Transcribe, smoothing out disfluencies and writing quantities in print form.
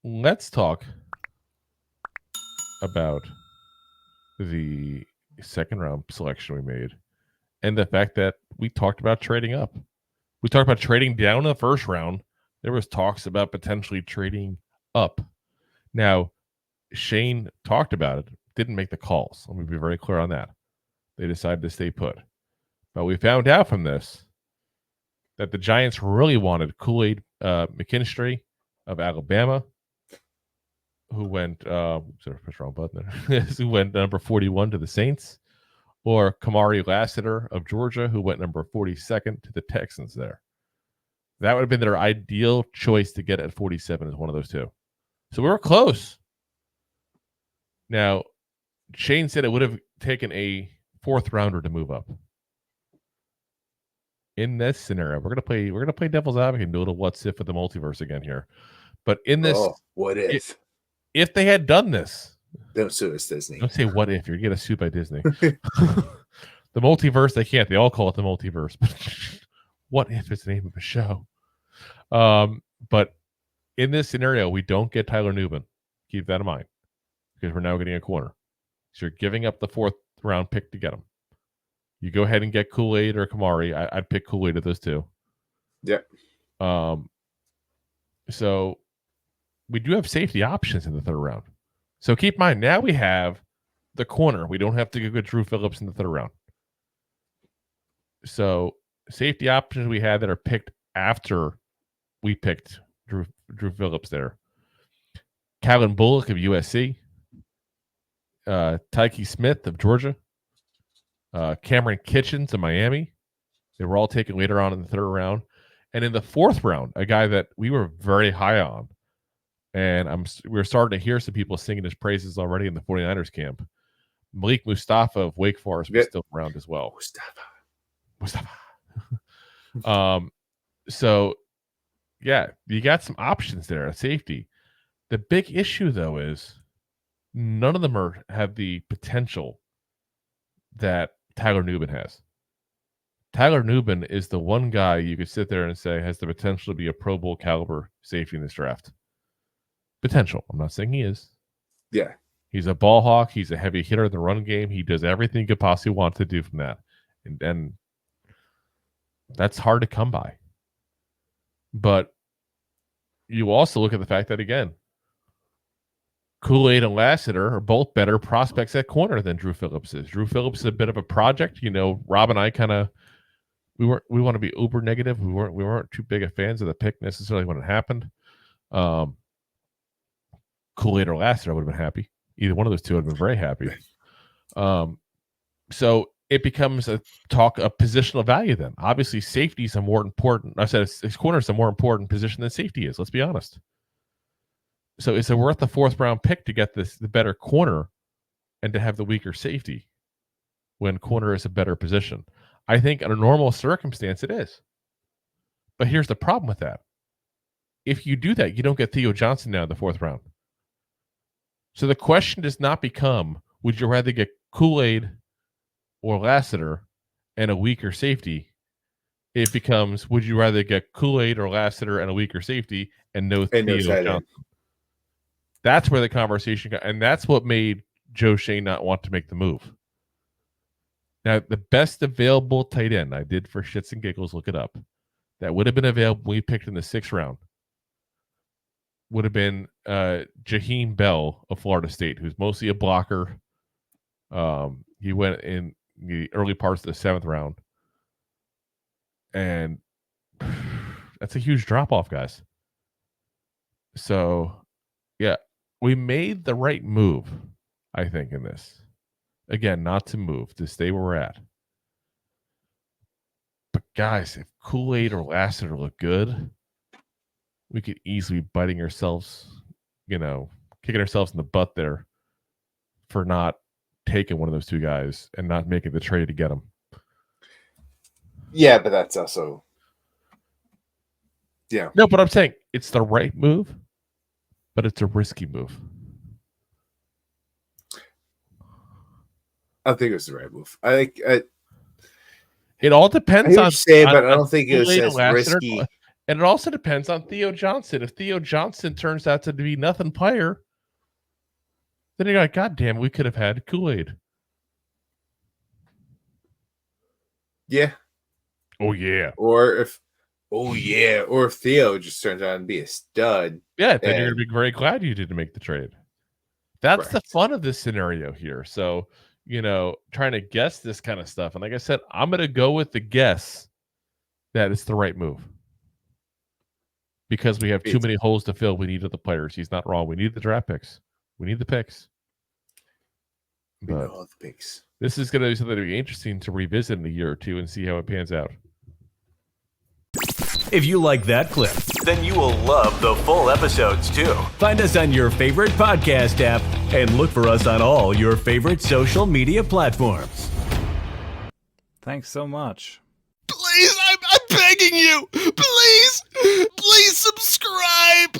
Let's talk about the second round selection we made and the fact that we talked about trading up. We talked about trading down in the first round. There was talks about potentially trading up. Now, Shane talked about it, didn't make the calls. Let me be very clear on that. They decided to stay put. But we found out from this that the Giants really wanted Kool-Aid McKinstry of Alabama, who went wrong button there. Who went number 41 to the Saints, or Kamari Lassiter of Georgia, who went number 42nd to the Texans there. That would have been their ideal choice to get at 47 as one of those two. So we were close. Now, Shane said it would have taken a fourth rounder to move up. In this scenario, we're gonna play devil's advocate and do a little what's if with the multiverse again here. But in this, what if they had done this, don't sue us, Disney. Don't say what if, you're gonna get sued by Disney. The multiverse, they can't. They all call it the multiverse. But what if it's the name of a show? But in this scenario, we don't get Tyler Nubin. Keep that in mind, because we're now getting a corner. So you're giving up the fourth round pick to get him. You go ahead and get Kool-Aid or Kamari. I'd pick Kool-Aid of those two. Yeah. So we do have safety options in the third round. So keep in mind, now we have the corner. We don't have to go get Andru Phillips in the third round. So safety options we had that are picked after we picked Andru Phillips there. Callen Bullock of USC. Tykee Smith of Georgia. Kamren Kitchens of Miami. They were all taken later on in the third round. And in the fourth round, a guy that we were very high on, and we're starting to hear some people singing his praises already in the 49ers camp. Malik Mustapha of Wake Forest was still around as well. Mustapha. So, yeah, you got some options there at safety. The big issue, though, is none of them have the potential that Tyler Nubin has. Tyler Nubin is the one guy you could sit there and say has the potential to be a Pro Bowl caliber safety in this draft. Potential. I'm not saying he is. Yeah. He's a ball hawk. He's a heavy hitter in the run game. He does everything you could possibly want to do from that. And that's hard to come by. But you also look at the fact that, again, Kool-Aid and Lassiter are both better prospects at corner than Andru Phillips is. Andru Phillips is a bit of a project. You know, Rob and I we want to be uber negative. We weren't too big of fans of the pick necessarily when it happened. Kool-Aid or Lassiter, I would have been happy. Either one of those two would have been very happy. So it becomes a talk of positional value then. Obviously, safety is a more important. I said corner is a more important position than safety is. Let's be honest. So is it worth the fourth round pick to get the better corner and to have the weaker safety when corner is a better position? I think in a normal circumstance it is. But here's the problem with that. If you do that, you don't get Theo Johnson now in the fourth round. So the question does not become, would you rather get Kool-Aid or Lassiter and a weaker safety? It becomes, would you rather get Kool-Aid or Lassiter and a weaker safety and no Theo Johnson? That's where the conversation got, and that's what made Joe Schoen not want to make the move. Now, the best available tight end, I did for shits and giggles, look it up, that would have been available when we picked in the sixth round, would have been Jaheim Bell of Florida State, who's mostly a blocker. He went in the early parts of the seventh round. And that's a huge drop-off, guys. So, yeah, we made the right move, I think, in this. Again, not to move, to stay where we're at. But, guys, if Kool-Aid or Lassiter look good, we could easily be biting ourselves, kicking ourselves in the butt there for not taking one of those two guys and not making the trade to get them. Yeah, but that's also... Yeah. No, but I'm saying it's the right move, but it's a risky move. I think it was the right move. It all depends on. But I don't think it was as risky And it also depends on Theo Johnson. If Theo Johnson turns out to be nothing player, then you're like, God damn, we could have had Kool-Aid. Yeah. Oh, yeah. Or if Theo just turns out to be a stud. Yeah, then you're going to be very glad you didn't make the trade. That's the Correct. fun of this scenario here. So, trying to guess this kind of stuff. And like I said, I'm going to go with the guess that it's the right move. Because we have too many holes to fill. We needed the players. He's not wrong. We need the draft picks. We need the picks. We know all the picks. This is going to be something to be interesting to revisit in a year or two and see how it pans out. If you like that clip, then you will love the full episodes too. Find us on your favorite podcast app and look for us on all your favorite social media platforms. Thanks so much. Please, I'm begging you. Please subscribe.